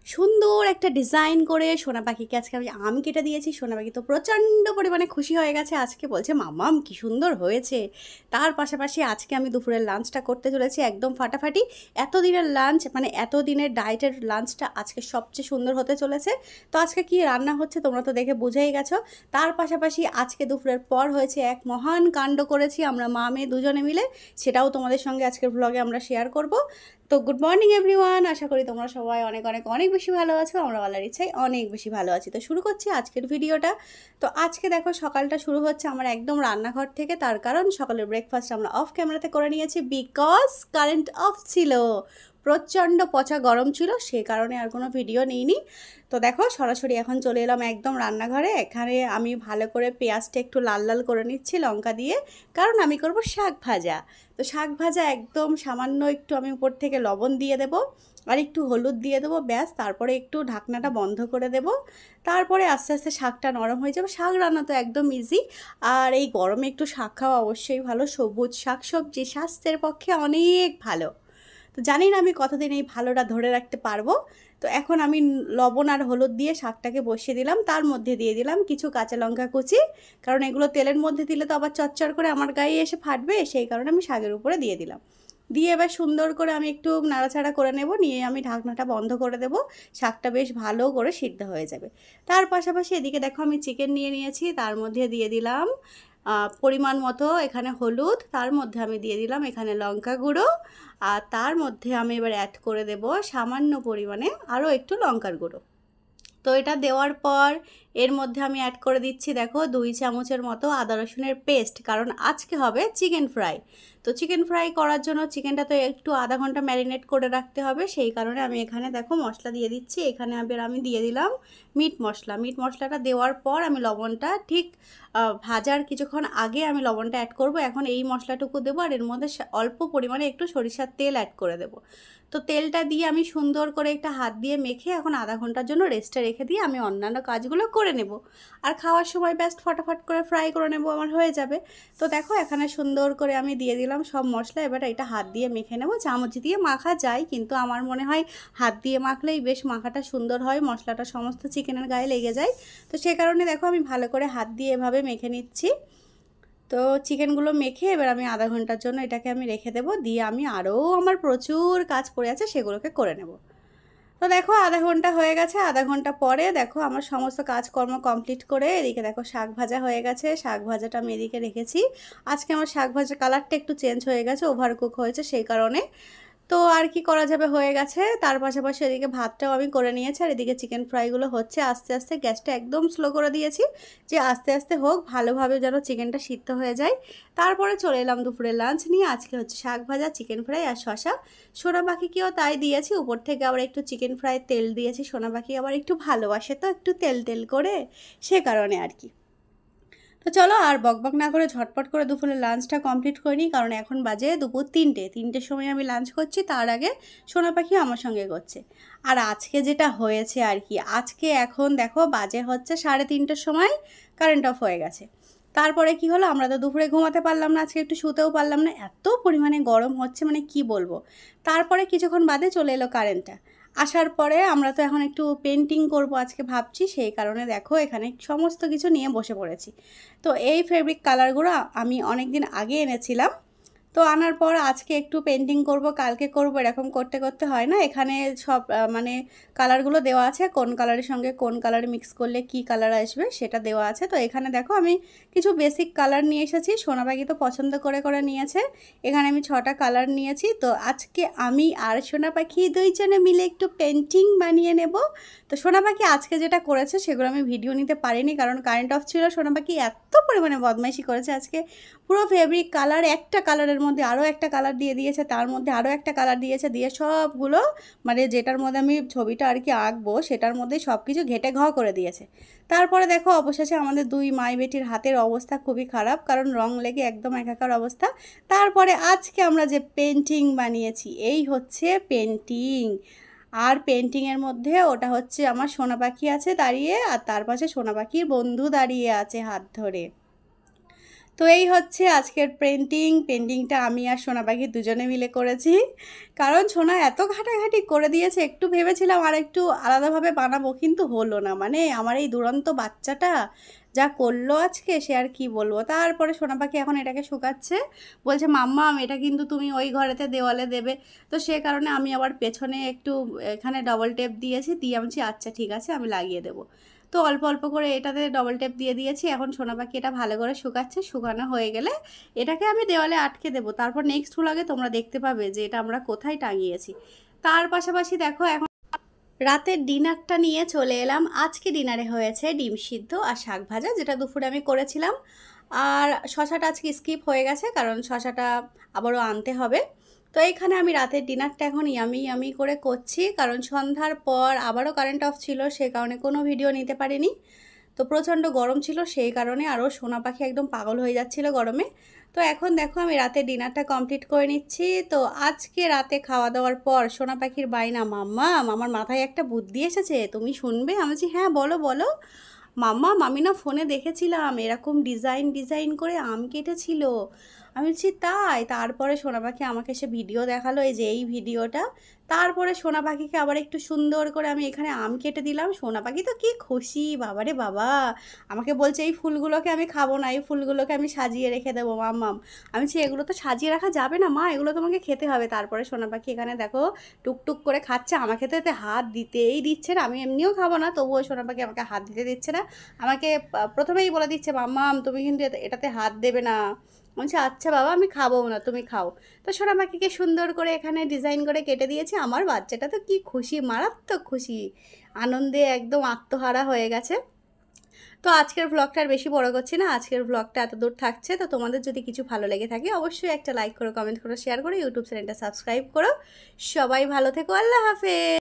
সুন্দর একটা ডিজাইন করে সোনা পাখিকে আজকে আমি আম কেটে দিয়েছি। সোনা পাখি তো প্রচণ্ড পরিমাণে খুশি হয়ে গেছে, আজকে বলছে মাম্মাম কি সুন্দর হয়েছে। তার পাশাপাশি আজকে আমি দুপুরের লাঞ্চটা করতে চলেছি একদম ফাটাফাটি। এতদিনের লাঞ্চ মানে এতদিনের ডায়েটের লাঞ্চটা আজকে সবচেয়ে সুন্দর হতে চলেছে। তো আজকে কি রান্না হচ্ছে তোমরা তো দেখে বুঝেই গেছো। তার পাশাপাশি আজকে দুপুরের পর হয়েছে এক মহান কাণ্ড করেছি আমরা মা মেয়ে দুজনে মিলে, সেটাও তোমাদের সঙ্গে আজকের ব্লগে আমরা শেয়ার করব। তো গুড মর্নিং এভরিওয়ান, আশা করি তোমরা সবাই অনেক অনেক অনেক বেশি ভালো আছো। আমরা আল্লাহর ইচ্ছায় অনেক বেশি ভালো আছি। তো শুরু করছি আজকের ভিডিওটা। তো আজকে দেখো সকালটা শুরু হচ্ছে আমার একদম রান্নাঘর থেকে, তার কারণ সকালের ব্রেকফাস্ট আমরা অফ ক্যামেরাতে করে নিয়েছি বিকজ কারেন্ট অফ ছিল, প্রচণ্ড পচা গরম ছিল, সে কারণে আর কোনো ভিডিও নিইনি। তো দেখো সরাসরি এখন চলে এলাম একদম রান্নাঘরে। এখানে আমি ভালো করে পেঁয়াজটা একটু লাল লাল করে নিচ্ছি লঙ্কা দিয়ে, কারণ আমি করব শাক ভাজা। তো শাক ভাজা একদম সামান্য একটু আমি উপর থেকে লবণ দিয়ে দেবো আর একটু হলুদ দিয়ে দেবো, ব্যাস। তারপরে একটু ঢাকনাটা বন্ধ করে দেবো, তারপরে আস্তে আস্তে শাকটা নরম হয়ে যাবে। শাক রান্না তো একদম ইজি, আর এই গরমে একটু শাক খাওয়া অবশ্যই ভালো। সবুজ শাক সবজি স্বাস্থ্যের পক্ষে অনেক ভালো। তো জানি না আমি কতদিন এই ভালোটা ধরে রাখতে পারবো। তো এখন আমি লবণ আর হলুদ দিয়ে শাকটাকে বসিয়ে দিলাম, তার মধ্যে দিয়ে দিলাম কিছু কাঁচা লঙ্কা কুচি, কারণ এগুলো তেলের মধ্যে দিলে তো আবার চচ্চর করে আমার গায়ে এসে ফাটবে, সেই কারণে আমি শাকের উপরে দিয়ে দিলাম। দিয়ে এবার সুন্দর করে আমি একটু নাড়াচাড়া করে নেব, নিয়ে আমি ঢাকনাটা বন্ধ করে দেব। শাকটা বেশ ভালো করে সিদ্ধ হয়ে যাবে। তার পাশাপাশি এদিকে দেখো আমি চিকেন নিয়ে নিয়েছি, তার মধ্যে দিয়ে দিলাম পরিমাণ মতো এখানে হলুদ, তার মধ্যে আমি দিয়ে দিলাম এখানে লঙ্কা গুঁড়ো, আর তার মধ্যে আমি এবার অ্যাড করে দেব সামান্য পরিমাণে আরও একটু লঙ্কার গুঁড়ো। তো এটা দেওয়ার পর এর মধ্যে আমি অ্যাড করে দিচ্ছি দেখো 2 চামচের মতো আদা রসুনের পেস্ট, কারণ আজকে হবে চিকেন ফ্রাই। তো চিকেন ফ্রাই করার জন্য চিকেনটা তো একটু আধা ঘন্টা ম্যারিনেট করে রাখতে হবে, সেই কারণে আমি এখানে দেখো মশলা দিয়ে দিচ্ছি। এখানে আবার আমি দিয়ে দিলাম মিট মশলা। মিট মশলাটা দেওয়ার পর আমি লবণটা ঠিক ভাজার কিছুক্ষণ আগে আমি লবণটা অ্যাড করব। এখন এই মশলাটুকু দেবো আর এর মধ্যে অল্প পরিমাণে একটু সরিষার তেল অ্যাড করে দেবো। তো তেলটা দিয়ে আমি সুন্দর করে একটা হাত দিয়ে মেখে এখন আধা ঘন্টার জন্য রেস্টে রেখে দিয়ে আমি অন্যান্য কাজগুলো করে নেব। আর খাওয়ার সময় ব্যাস ফটাফট করে ফ্রাই করে নেব, আমার হয়ে যাবে। তো দেখো এখানে সুন্দর করে আমি দিয়ে দিলাম সব মশলা। এবার এটা হাত দিয়ে মেখে নেব। চামচ দিয়ে মাখা যায়, কিন্তু আমার মনে হয় হাত দিয়ে মাখলেই বেশ মাখাটা সুন্দর হয়, মশলাটা সমস্ত চিকেনের গায়ে লেগে যায়। তো সে কারণে দেখো আমি ভালো করে হাত দিয়ে এভাবে মেখে নিচ্ছি। তো চিকেনগুলো মেখে এবার আমি আধা ঘন্টার জন্য এটাকে আমি রেখে দেবো, দিয়ে আমি আরও আমার প্রচুর কাজ পড়ে আছে সেগুলোকে করে নেব। তো দেখো আধা ঘন্টা হয়ে গেছে। আধা ঘন্টা পরে দেখো আমার সমস্ত কাজকর্ম কমপ্লিট করে এদিকে দেখো শাক ভাজা হয়ে গেছে। শাক ভাজাটা আমি এদিকে রেখেছি। আজকে আমার শাক ভাজা কালারটা একটু চেঞ্জ হয়ে গেছে, ওভারকুক হয়েছে সেই কারণে। তো আর কি করা যাবে, হয়ে গেছে। তার পাশাপাশি এদিকে ভাতটাও আমি করে নিয়েছি, আর এদিকে চিকেন ফ্রাইগুলো হচ্ছে আস্তে আস্তে। গ্যাসটা একদম স্লো করে দিয়েছি, যে আস্তে আস্তে হোক, ভালোভাবে যেন চিকেনটা সিদ্ধ হয়ে যায়। তারপরে চলে এলাম দুপুরের লাঞ্চ নিয়ে। আজকে হচ্ছে শাক ভাজা, চিকেন ফ্রাই আর শশা। সোনা পাখিকেও তাই দিয়েছি, উপর থেকে আবার একটু চিকেন ফ্রাই তেল দিয়েছি। সোনা পাখি আবার একটু ভালোবাসে তো একটু তেল তেল করে, সে কারণে আর কি। তো চলো আর বকবক না করে ঝটপট করে দুপুরের লাঞ্চটা কমপ্লিট করে নিই, কারণ এখন বাজে দুপুর 3টের সময় আমি লাঞ্চ করছি, তার আগে সোনা পাখি আমার সঙ্গে করছে। আর আজকে যেটা হয়েছে আর কি, আজকে এখন দেখো বাজে হচ্ছে 3:30 সময় কারেন্ট অফ হয়ে গেছে। তারপরে কি হলো, আমরা তো দুপুরে ঘুমাতে পারলাম না, আজকে একটু শুতেও পারলাম না, এত পরিমাণে গরম হচ্ছে মানে কি বলবো। তারপরে কিছুক্ষণ বাদে চলে এলো কারেন্টটা। আসার পরে আমরা তো এখন একটু পেন্টিং করব আজকে ভাবছি, সেই কারণে দেখো এখানে সমস্ত কিছু নিয়ে বসে পড়েছি। তো এই ফেব্রিক কালারগুলো আমি অনেক দিন আগে এনেছিলাম। তো আনার পর আজকে একটু পেন্টিং করব, কালকে করব, এরকম করতে করতে হয় না। এখানে সব মানে কালারগুলো দেওয়া আছে, কোন কালারের সঙ্গে কোন কালার মিক্স করলে কি কালার আসবে সেটা দেওয়া আছে। তো এখানে দেখো আমি কিছু বেসিক কালার নিয়ে এসেছি, সোনা পাখি তো পছন্দ করে করে নিয়েছে। এখানে আমি 6টা কালার নিয়েছি। তো আজকে আমি আর সোনা পাখি দুইজনে মিলে একটু পেন্টিং বানিয়ে নেব। তো সোনা পাখি আজকে যেটা করেছে সেগুলো আমি ভিডিও নিতে পারিনি, কারণ কারেন্ট অফ ছিল। সোনা পাখি এত পরিমাণে বদমাইশি করেছে আজকে, পুরো ফেব্রিক কালার একটা কালারের মধ্যে আরও একটা কালার দিয়ে দিয়েছে, তার মধ্যে আরও একটা কালার দিয়েছে, দিয়ে সবগুলো মানে যেটার মধ্যে আমি ছবিটা আর কি আঁকবো সেটার মধ্যে সব কিছু ঘেটে ঘ করে দিয়েছে। তারপরে দেখো অবশেষে আমাদের দুই মাই বেটির হাতের অবস্থা খুবই খারাপ, কারণ রং লেগে একদম একাকার অবস্থা। তারপরে আজকে আমরা যে পেন্টিং বানিয়েছি, এই হচ্ছে পেন্টিং। আর পেন্টিংয়ের মধ্যে ওটা হচ্ছে আমার সোনা পাখি আছে দাঁড়িয়ে, আর তার পাশে সোনা পাখির বন্ধু দাঁড়িয়ে আছে হাত ধরে। তো এই হচ্ছে আজকের পেন্টিংটা আমি আর সোনা পাখি দুজনে মিলে করেছি। কারণ সোনা এত ঘাটাঘাটি করে দিয়েছে, একটু ভেবেছিলাম আর একটু আলাদাভাবে বানাবো, কিন্তু হলো না। মানে আমার এই দুরন্ত বাচ্চাটা যা করলো আজকে, সে আর কি বলবো। তারপরে সোনা পাখি এখন এটাকে শুকাচ্ছে, বলছে মাম্মাম এটা কিন্তু তুমি ওই ঘরেতে দেওয়ালে দেবে। তো সে কারণে আমি আবার পেছনে একটু এখানে ডবল টেপ দিয়েছি, দিয়ে আমি বলছি আচ্ছা ঠিক আছে আমি লাগিয়ে দেবো। তো অল্প অল্প করে এটাতে ডবল টেপ দিয়ে দিয়েছি। এখন সোনা পাখি এটা ভালো করে শুকাচ্ছে, শুকানো হয়ে গেলে এটাকে আমি দেওয়ালে আটকে দেবো। তারপর নেক্সট ভ্লগে তোমরা দেখতে পাবে যে এটা আমরা কোথায় টাঙিয়েছি। তার পাশাপাশি দেখো এখন রাতের ডিনারটা নিয়ে চলে এলাম। আজকে ডিনারে হয়েছে ডিম সিদ্ধ আর শাক ভাজা, যেটা দুপুরে আমি করেছিলাম। আর শশাটা আজকে স্কিপ হয়ে গেছে, কারণ শশাটা আবারও আনতে হবে। তো এইখানে আমি রাতের ডিনারটা এখন ইয়ামি করে করছি, কারণ সন্ধ্যার পর আবারও কারেন্ট অফ ছিল, সে কারণে কোনো ভিডিও নিতে পারিনি। তো প্রচণ্ড গরম ছিল, সেই কারণে আরও সোনা পাখি একদম পাগল হয়ে যাচ্ছিল গরমে। তো এখন দেখো আমি রাতে ডিনারটা কমপ্লিট করে নিচ্ছি। তো আজকে রাতে খাওয়া দাওয়ার পর সোনা পাখির বাইনা, মাম্মা আমার মাথায় একটা বুদ্ধি এসেছে, তুমি শুনবে? আমি বলছি হ্যাঁ বলো বলো। মাম্মা আমি না ফোনে দেখেছিলাম এরকম ডিজাইন করে আম কেটেছিল। আমি বলছি তাই? তারপরে সোনা পাখি আমাকে সে ভিডিও দেখালো, এই যে এই ভিডিওটা। তারপরে সোনা পাখিকে আবার একটু সুন্দর করে আমি এখানে আম কেটে দিলাম। সোনা পাখি তো কি খুশি, বাবারে বাবা। আমাকে বলছে এই ফুলগুলোকে আমি খাবো না, এই ফুলগুলোকে আমি সাজিয়ে রেখে দেবো মাম্মাম। আমি বলছি এগুলো তো সাজিয়ে রাখা যাবে না মা, এগুলো তোমাকে খেতে হবে। তারপরে সোনা পাখি এখানে দেখো টুকটুক করে খাচ্ছে, আমাকে তো এতে হাত দিতেই দিচ্ছে না। আমি এমনিও খাবো না, তবুও সোনা পাখি আমাকে হাত দিতে দিচ্ছে না। আমাকে প্রথমেই বলে দিচ্ছে মাম্মাম তুমি কিন্তু এটাতে হাত দেবে না। বলছে আচ্ছা বাবা আমি খাবো না, তুমি খাও। তো সোনা পাখিকে সুন্দর করে এখানে ডিজাইন করে কেটে দিয়েছে। আমার বাচ্চাটা তো কি খুশি, মারাত্মক খুশি, আনন্দে একদম আত্মহারা হয়ে গেছে। তো আজকের ব্লগটা আর বেশি বড় করছি না, আজকের ব্লগটা এত দূর থাকছে। তো তোমাদের যদি কিছু ভালো লেগে থাকে অবশ্যই একটা লাইক করো, কমেন্ট করো, শেয়ার করো, ইউটিউব চ্যানেলটা সাবস্ক্রাইব করো। সবাই ভালো থেকো, আল্লাহ হাফেজ।